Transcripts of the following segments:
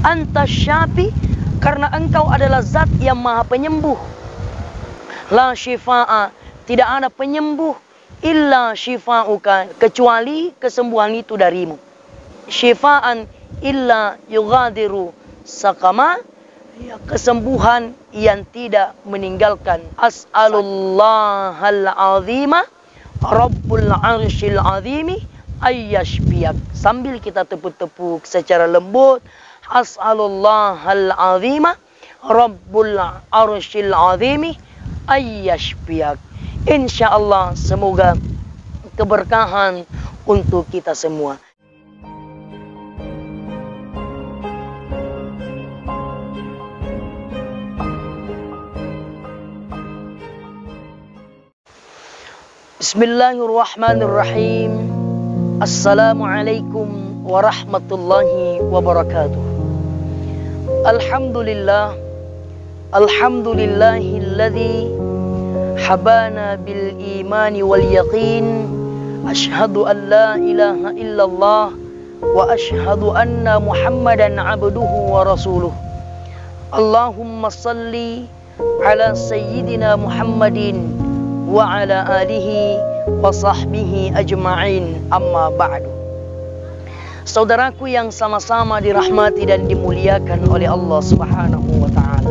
Anta syafi, karena engkau adalah zat yang maha penyembuh. La syifa'a, tidak ada penyembuh illa syifa'uka, kecuali kesembuhan itu darimu. Syifa'an illa yughadiru sakama, kesembuhan yang tidak meninggalkan. As'alullahal azima rabbul arsyil azimi ayyashfiyak. Sambil kita tepuk-tepuk secara lembut, as'alullahal azima rabbul arsyil azimi ayyashfiyak. Insyaallah semoga keberkahan untuk kita semua. Bismillahirrahmanirrahim. Assalamualaikum warahmatullahi wabarakatuh. Alhamdulillah, alhamdulillahilladzi habana bil imani wal yaqin. Ashhadu an la ilaha illallah wa ashhadu anna Muhammadan abduhu wa rasuluh. Allahumma salli ala sayyidina Muhammadin wa ala alihi wa sahbihi ajma'in, amma ba'du. Saudaraku yang sama-sama dirahmati dan dimuliakan oleh Allah Subhanahu wa ta'ala,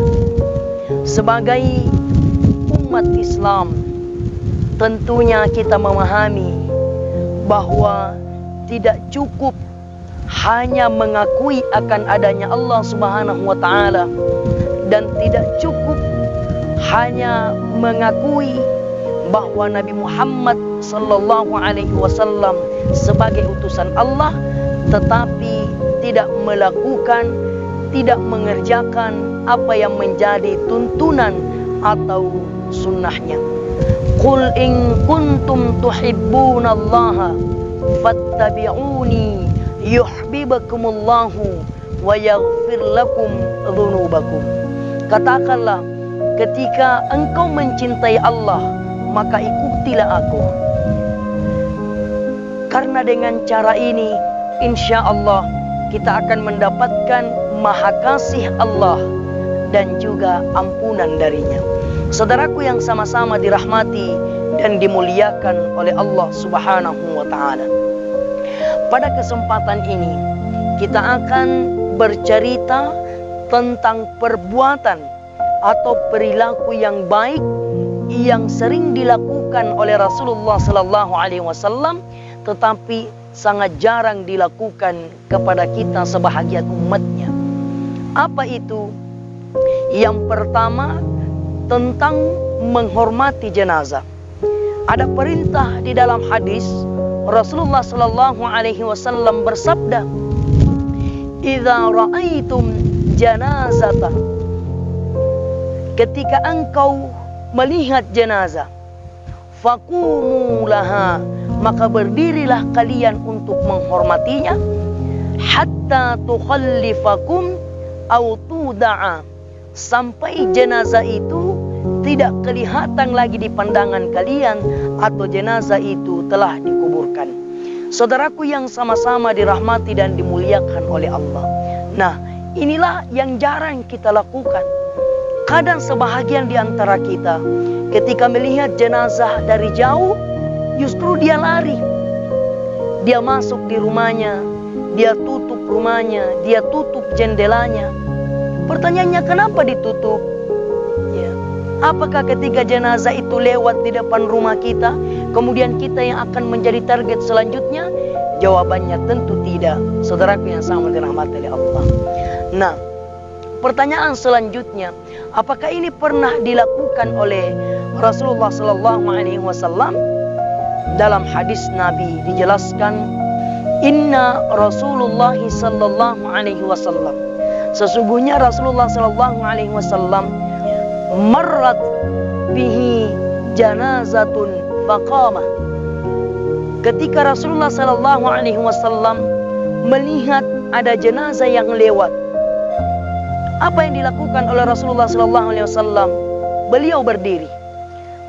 sebagai umat Islam tentunya kita memahami bahwa tidak cukup hanya mengakui akan adanya Allah Subhanahu wa ta'ala, dan tidak cukup hanya mengakui bahwa Nabi Muhammad sallallahu alaihi wasallam sebagai utusan Allah, tetapi tidak melakukan, tidak mengerjakan apa yang menjadi tuntunan atau sunnahnya. Qul in kuntum tuhibbunallaha fattabi'uni yuhibbukumullahu wa yaghfir lakum dzunubakum. Katakanlah, ketika engkau mencintai Allah, maka ikutilah aku. Karena dengan cara ini, insya Allah kita akan mendapatkan maha kasih Allah dan juga ampunan darinya. Saudaraku yang sama-sama dirahmati dan dimuliakan oleh Allah Subhanahu wa ta'ala, pada kesempatan ini kita akan bercerita tentang perbuatan atau perilaku yang baik yang sering dilakukan oleh Rasulullah sallallahu alaihi wasallam, tetapi sangat jarang dilakukan kepada kita sebahagian umatnya. Apa itu? Yang pertama, tentang menghormati jenazah. Ada perintah di dalam hadis, Rasulullah sallallahu alaihi wasallam bersabda, "Idza ra'aitum janazata," ketika engkau melihat jenazah, faqumu laha, maka berdirilah kalian untuk menghormatinya, hatta tukhallifakum aw tuda'a, sampai jenazah itu tidak kelihatan lagi di pandangan kalian atau jenazah itu telah dikuburkan. Saudaraku yang sama-sama dirahmati dan dimuliakan oleh Allah. Nah, inilah yang jarang kita lakukan. Kadang sebahagian di antara kita ketika melihat jenazah dari jauh, justru dia lari. Dia masuk di rumahnya, dia tutup rumahnya, dia tutup jendelanya. Pertanyaannya, kenapa ditutup? Ya. Apakah ketika jenazah itu lewat di depan rumah kita, kemudian kita yang akan menjadi target selanjutnya? Jawabannya tentu tidak. Saudaraku yang sama dirahmati oleh Allah. Nah, pertanyaan selanjutnya, apakah ini pernah dilakukan oleh Rasulullah sallallahu alaihi wasallam? Dalam hadis Nabi dijelaskan, inna Rasulullah sallallahu alaihi wasallam, sesungguhnya Rasulullah sallallahu alaihi wasallam marrat bihi janazatun faqama. Ketika Rasulullah sallallahu alaihi wasallam melihat ada jenazah yang lewat, apa yang dilakukan oleh Rasulullah sallallahu alaihi wasallam? Beliau berdiri.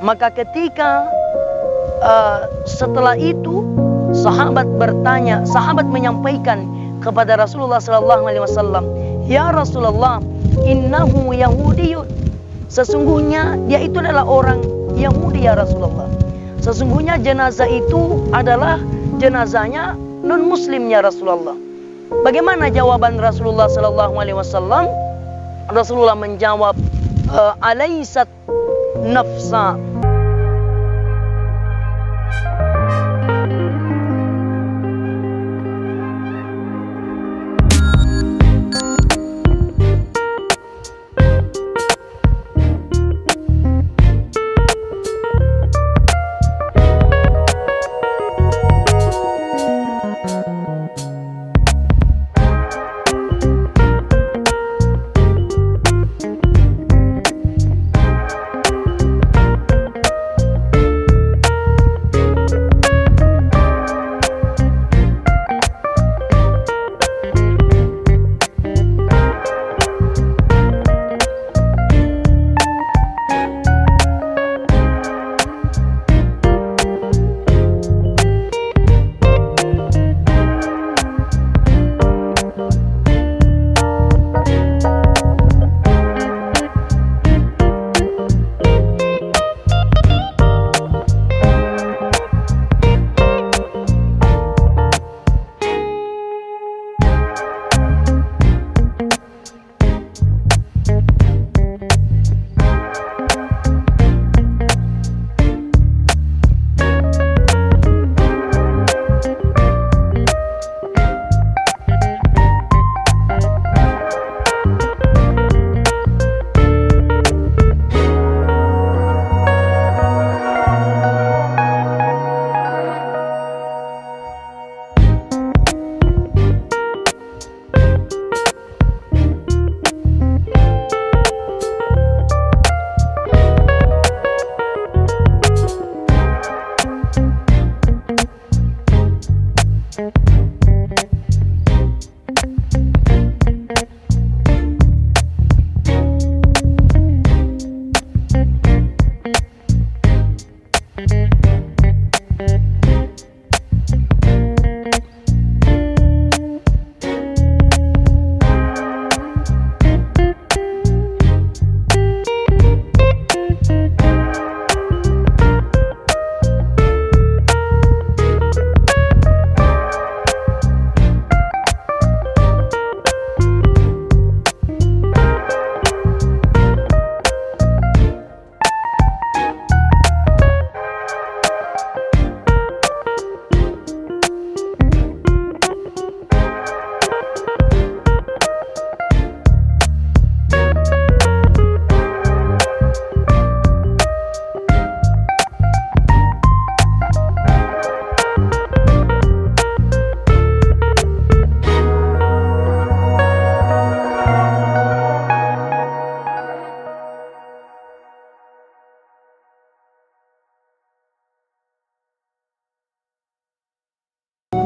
Maka ketika setelah itu sahabat bertanya, sahabat menyampaikan kepada Rasulullah sallallahu alaihi wasallam, "Ya Rasulullah, innahu Yahudiyun." Sesungguhnya dia itu adalah orang Yahudi ya Rasulullah. Sesungguhnya jenazah itu adalah jenazahnya non muslim ya Rasulullah. Bagaimana jawaban Rasulullah sallallahu alaihi wasallam? Rasulullah menjawab, "Alaysat nafsa."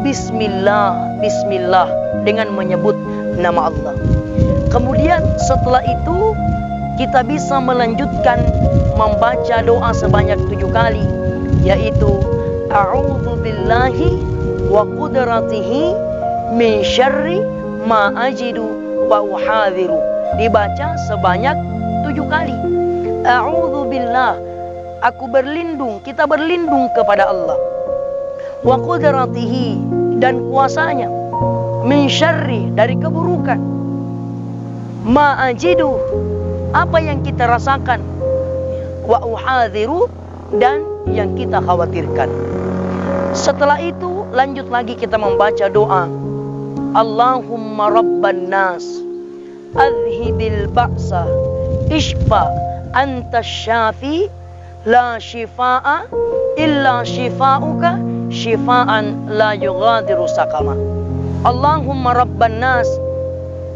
Bismillah, Bismillah, dengan menyebut nama Allah. Kemudian setelah itu kita bisa melanjutkan membaca doa sebanyak 7 kali, yaitu A'udzu billahi wa qudratihi min syarri ma ajidu wa uhadhiru. Dibaca sebanyak 7 kali. A'udzu billah, aku berlindung, kita berlindung kepada Allah. Wa qudratihi, dan kuasanya. Min syarri, dari keburukan. Ma ajidu, apa yang kita rasakan. Wa uhadhiru, dan yang kita khawatirkan. Setelah itu lanjut lagi kita membaca doa. Allahumma rabban nas, adhibil ba'sa, ishfa anta syafi, la shifa'a illa shifa'uka, shifaan la yughadiru sakama. Allahumma rabban nas,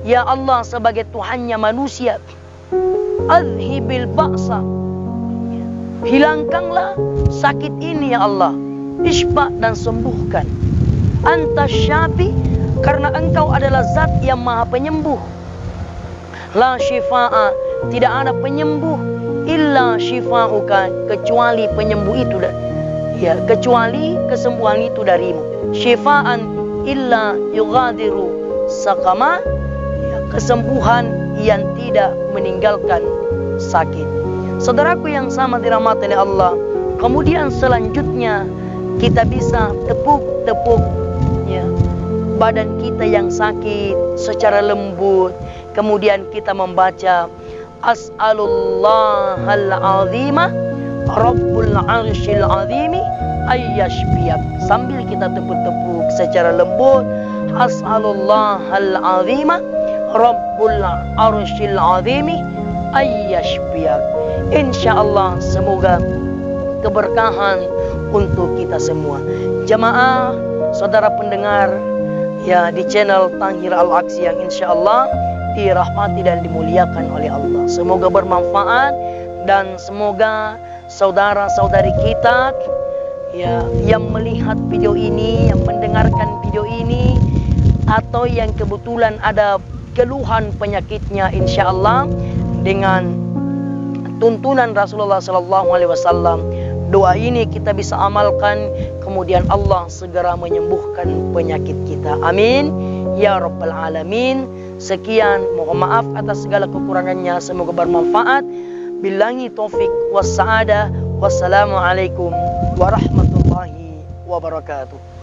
ya Allah sebagai Tuhannya manusia. Adhibil ba'sa, hilangkanlah sakit ini ya Allah. Ishfa, dan sembuhkan. Anta syafi, karena engkau adalah zat yang maha penyembuh. La shifa'a, tidak ada penyembuh illa shifa'uka, kecuali penyembuh itu ya, kecuali kesembuhan itu darimu. Shifaan illa yughadiru sakama, ya, kesembuhan yang tidak meninggalkan sakit. Saudaraku yang sama dirahmati oleh Allah, kemudian selanjutnya kita bisa tepuk-tepuk ya, badan kita yang sakit secara lembut. Kemudian kita membaca As'alullahal azima Rabbul arsyil azimi ayyashbiyak, sambil kita tepuk-tepuk secara lembut. As'alullahal azima Rabbul arsyil azimi ayyashbiyak. Insyaallah semoga keberkahan untuk kita semua. Jamaah, saudara pendengar ya di channel Tanghir Al-Aksi yang insyaallah dirahmati dan dimuliakan oleh Allah. Semoga bermanfaat dan semoga saudara-saudari kita ya yang melihat video ini, yang mendengarkan video ini, atau yang kebetulan ada keluhan penyakitnya, insyaallah dengan tuntunan Rasulullah SAW, doa ini kita bisa amalkan, kemudian Allah segera menyembuhkan penyakit kita. Amin ya rabbal alamin. Sekian, mohon maaf atas segala kekurangannya, semoga bermanfaat. Billahi taufik was sa'adah. Wassalamualaikum warahmatullahi wabarakatuh.